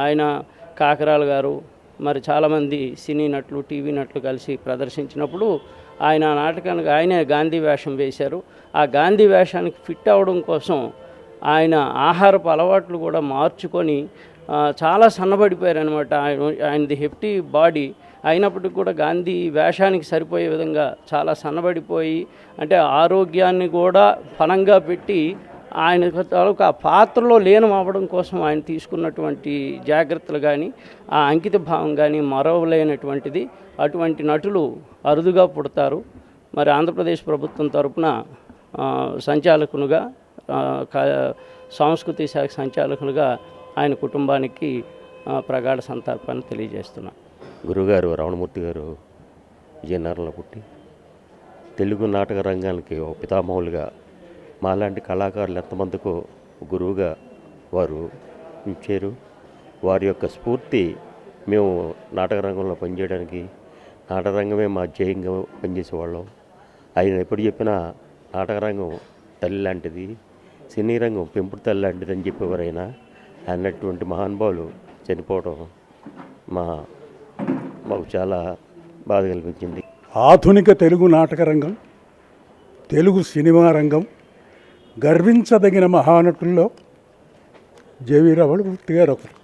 ఆయన కాకరాలు గారు మరి చాలామంది సినీ నటులు టీవీ నటులు కలిసి ప్రదర్శించినప్పుడు ఆయన నాటకానికి ఆయనే గాంధీ వేషం వేశారు. ఆ గాంధీ వేషానికి ఫిట్ అవ్వడం కోసం ఆయన ఆహారపు అలవాట్లు కూడా మార్చుకొని చాలా సన్నబడిపోయారనమాట. ఆయనది హెఫ్టీ బాడీ అయినప్పటికీ కూడా గాంధీ వేషానికి సరిపోయే విధంగా చాలా సన్నబడిపోయి, అంటే ఆరోగ్యాన్ని కూడా పణంగా పెట్టి ఆయన తాలూకా పాత్రలో లీనం అవ్వడం కోసం ఆయన తీసుకున్నటువంటి జాగ్రత్తలు కానీ ఆ అంకిత భావం కానీ మరవలేనటువంటిది. అటువంటి నటులు అరుదుగా పుడతారు. మరి ఆంధ్రప్రదేశ్ ప్రభుత్వం తరపున సంచాలకునిగా, సాంస్కృతిక శాఖ సంచాలకునిగా ఆయన కుటుంబానికి ప్రగాఢ సంతాపాన్ని తెలియజేస్తున్నాను. గురుగారు రమణమూర్తి గారు విజయనగరంలో పుట్టి తెలుగు నాటక రంగానికి ఒక పితామహులుగా మాలాంటి కళాకారులు ఎంతమందికో గురువుగా వారు ఇచ్చారు. వారి యొక్క స్ఫూర్తి మేము నాటక రంగంలో పనిచేయడానికి, నాటక రంగమే మా ధ్యేయంగా పనిచేసేవాళ్ళం. ఆయన ఎప్పుడు చెప్పినా నాటక రంగం తల్లి లాంటిది, సినీ రంగం పెంపుడు తల్లి లాంటిది అని చెప్పేవారైనా అన్నటువంటి మహానుభావులు చనిపోవడం మాకు చాలా బాధ కల్పించింది. ఆధునిక తెలుగు నాటక రంగం, తెలుగు సినిమా రంగం గర్వించదగిన మహానటుల్లో జేవి రమణమూర్తి గారు ఒకరు.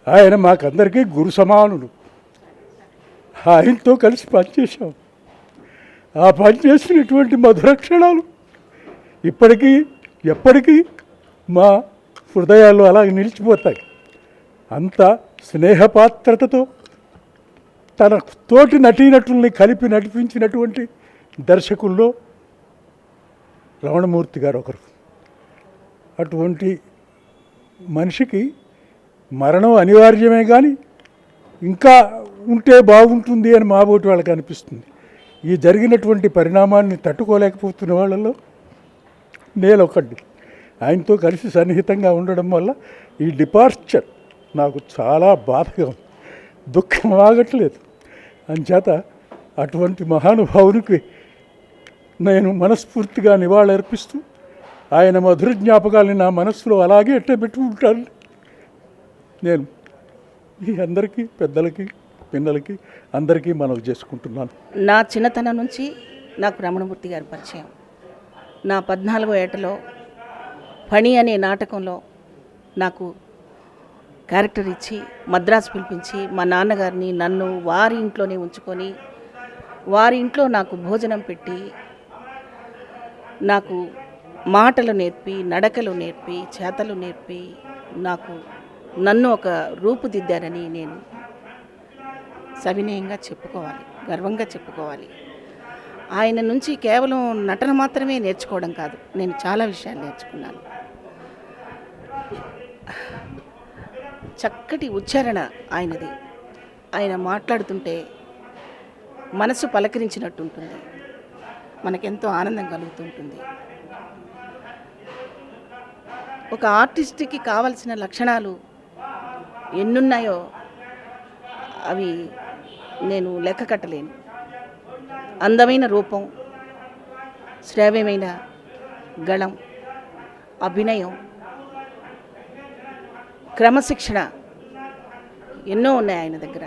ఆయన మాకందరికీ గురు సమానుడు. ఆయనతో కలిసి పనిచేశాం. ఆ పనిచేసినటువంటి మధుర క్షణాలు ఇప్పటికీ ఎప్పటికీ మా హృదయాల్లో అలాగే నిలిచిపోతాయి. అంత స్నేహపాత్రతతో తన తోటి నటీనటుల్ని కలిపి నడిపించినటువంటి దర్శకుల్లో రమణమూర్తి గారు ఒకరు. అటువంటి మనిషికి మరణం అనివార్యమే, కానీ ఇంకా ఉంటే బాగుంటుంది అని మాబోటి వాళ్ళకి అనిపిస్తుంది. ఈ జరిగినటువంటి పరిణామాన్ని తట్టుకోలేకపోతున్న వాళ్ళలో నేనొకటి. ఆయనతో కలిసి సన్నిహితంగా ఉండడం వల్ల ఈ డిపార్చర్ నాకు చాలా బాధగా ఉంది, దుఃఖం ఆగట్లేదు. అంచేత అటువంటి మహానుభావునికి నేను మనస్ఫూర్తిగా నివాళులర్పిస్తూ ఆయన మధుర జ్ఞాపకాలని నా మనస్సులో అలాగే పెట్టుకుంటాను. నేను ఈ అందరికీ, పెద్దలకి, పిల్లలకి అందరికీ మనవి చేసుకుంటున్నాను. నా చిన్నతనం నుంచి నాకు రమణమూర్తి గారి పరిచయం. నా 14వ ఏటలో ఫణి అనే నాటకంలో నాకు క్యారెక్టర్ ఇచ్చి మద్రాసు పిలిపించి మా నాన్నగారిని నన్ను వారి ఇంట్లోనే ఉంచుకొని వారి ఇంట్లో నాకు భోజనం పెట్టి నాకు మాటలు నేర్పి, నడకలు నేర్పి, చేతలు నేర్పి నన్ను ఒక రూపుదిద్దారని నేను సవినయంగా చెప్పుకోవాలి, గర్వంగా చెప్పుకోవాలి. ఆయన నుంచి కేవలం నటన మాత్రమే నేర్చుకోవడం కాదు, నేను చాలా విషయాలు నేర్చుకున్నాను. చక్కటి ఉచ్చారణ ఆయనది. ఆయన మాట్లాడుతుంటే మనసు పలకరించినట్టుంటుంది, మనకెంతో ఆనందం కలుగుతుంటుంది. ఒక ఆర్టిస్ట్కి కావలసిన లక్షణాలు ఎన్నున్నాయో అవి నేను లెక్క కట్టలేను. అందమైన రూపం, శ్రావ్యమైన గళం, అభినయం, క్రమశిక్షణ ఎన్నో ఉన్నాయి ఆయన దగ్గర.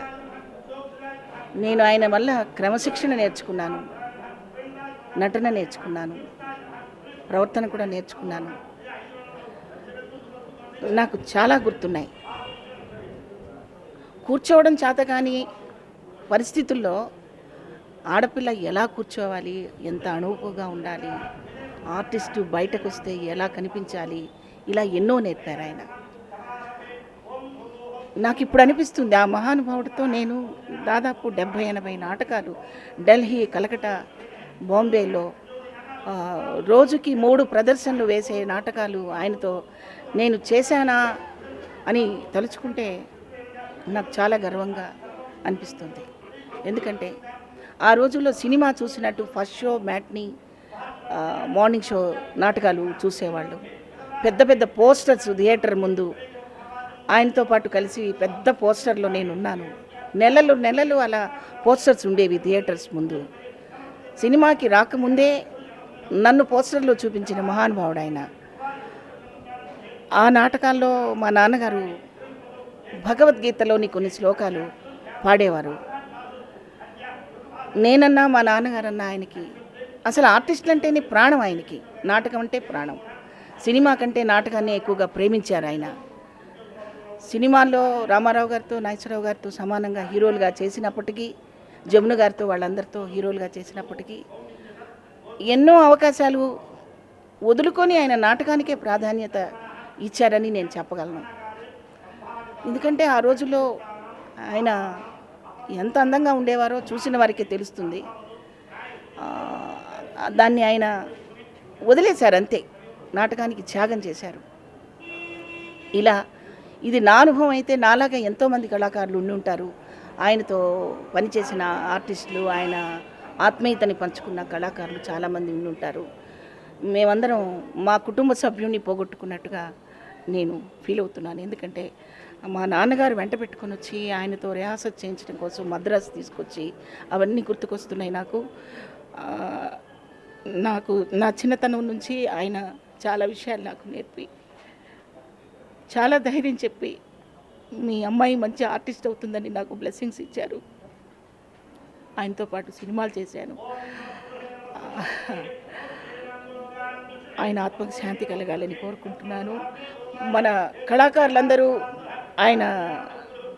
నేను ఆయన వల్ల క్రమశిక్షణ నేర్చుకున్నాను, నటన నేర్చుకున్నాను, ప్రవర్తన కూడా నేర్చుకున్నాను. నాకు చాలా గుర్తున్నాయి. కూర్చోవడం చేత కానీ పరిస్థితుల్లో ఆడపిల్ల ఎలా కూర్చోవాలి, ఎంత అణువుగా ఉండాలి, ఆర్టిస్టు బయటకు వస్తే ఎలా కనిపించాలి, ఇలా ఎన్నో నేర్పారు ఆయన. నాకు ఇప్పుడు అనిపిస్తుంది, ఆ మహానుభావుడితో నేను దాదాపు 70-80 నాటకాలు ఢిల్లీ, కలకటా, బాంబేలో రోజుకి 3 ప్రదర్శనలు వేసే నాటకాలు ఆయనతో నేను చేశానా అని తలుచుకుంటే నాకు చాలా గర్వంగా అనిపిస్తుంది. ఎందుకంటే ఆ రోజుల్లో సినిమా చూసినట్టు first show, matinee, morning show నాటకాలు చూసేవాళ్ళు. పెద్ద పెద్ద పోస్టర్స్ థియేటర్ ముందు ఆయనతో పాటు కలిసి పెద్ద పోస్టర్లో నేను ఉన్నాను. నెలలు అలా పోస్టర్స్ ఉండేవి థియేటర్స్ ముందు. సినిమాకి రాకముందే నన్ను పోస్టర్లో చూపించిన మహానుభావుడు ఆయన. ఆ నాటకాల్లో మా నాన్నగారు భగవద్గీతలోని కొన్ని శ్లోకాలు పాడేవారు. నేనన్నా మా నాన్నగారన్నా ఆయనకి అసలు ఆర్టిస్టులు అంటేనే ప్రాణం ఆయనకి. నాటకం అంటే ప్రాణం. సినిమా కంటే నాటకాన్ని ఎక్కువగా ప్రేమించారు ఆయన. సినిమాల్లో రామారావు గారితో నాగేశ్వరరావు గారితో సమానంగా హీరోలుగా చేసినప్పటికీ, జమున గారితో వాళ్ళందరితో హీరోలుగా చేసినప్పటికీ ఎన్నో అవకాశాలు వదులుకొని ఆయన నాటకానికే ప్రాధాన్యత ఇచ్చారని నేను చెప్పగలను. ఎందుకంటే ఆ రోజుల్లో ఆయన ఎంత అందంగా ఉండేవారో చూసిన వారికే తెలుస్తుంది. దాన్ని ఆయన వదిలేశారు అంతే, నాటకానికి త్యాగం చేశారు. ఇలా ఇది నా అనుభవం అయితే నాలాగా ఎంతోమంది కళాకారులు ఉండి ఉంటారు. ఆయనతో పనిచేసిన ఆర్టిస్టులు, ఆయన ఆత్మీయతని పంచుకున్న కళాకారులు చాలామంది ఉండి ఉంటారు. మేమందరం మా కుటుంబ సభ్యుడిని పోగొట్టుకున్నట్టుగా నేను ఫీల్ అవుతున్నాను. ఎందుకంటే మా నాన్నగారు వెంట పెట్టుకొని వచ్చి ఆయనతో రిహార్సల్ చేయించడం కోసం మద్రాసు తీసుకొచ్చి అవన్నీ గుర్తుకొస్తున్నాయి నాకు. నా చిన్నతనం నుంచి ఆయన చాలా విషయాలు నాకు నేర్పి, చాలా ధైర్యం చెప్పి, మీ అమ్మాయి మంచి ఆర్టిస్ట్ అవుతుందని నాకు బ్లెస్సింగ్స్ ఇచ్చారు. ఆయనతో పాటు సినిమాలు చేశాను. ఆయన ఆత్మకు శాంతి కలగాలని కోరుకుంటున్నాను. మన కళాకారులందరూ ఆయన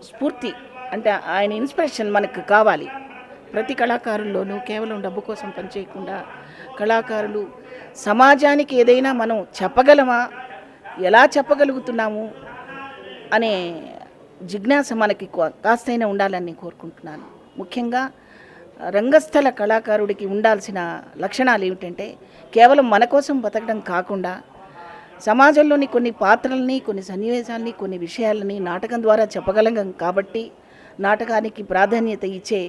స్ఫూర్తి అంటే ఆయన ఇన్స్పిరేషన్ మనకు కావాలి. ప్రతి కళాకారుల్లోనూ కేవలం డబ్బు కోసం పనిచేయకుండా కళాకారులు సమాజానికి ఏదైనా మనం చెప్పగలమా, ఎలా చెప్పగలుగుతున్నాము అనే జిజ్ఞాస మనకి కాస్తైనా ఉండాలని నేను కోరుకుంటున్నాను. ముఖ్యంగా రంగస్థల కళాకారుడికి ఉండాల్సిన లక్షణాలు ఏమిటంటే కేవలం మన కోసం బతకడం కాకుండా సమాజంలోని కొన్ని పాత్రల్ని, కొన్ని సన్నివేశాలని, కొన్ని విషయాలని నాటకం ద్వారా చెప్పగలం. కాబట్టి నాటకానికి ప్రాధాన్యత ఇచ్చే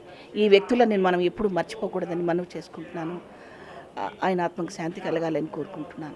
ఈ వ్యక్తులని మనం ఎప్పుడూ మర్చిపోకూడదని మనవి చేసుకుంటున్నాను. ఆయన ఆత్మకు శాంతి కలగాలని కోరుకుంటున్నాను.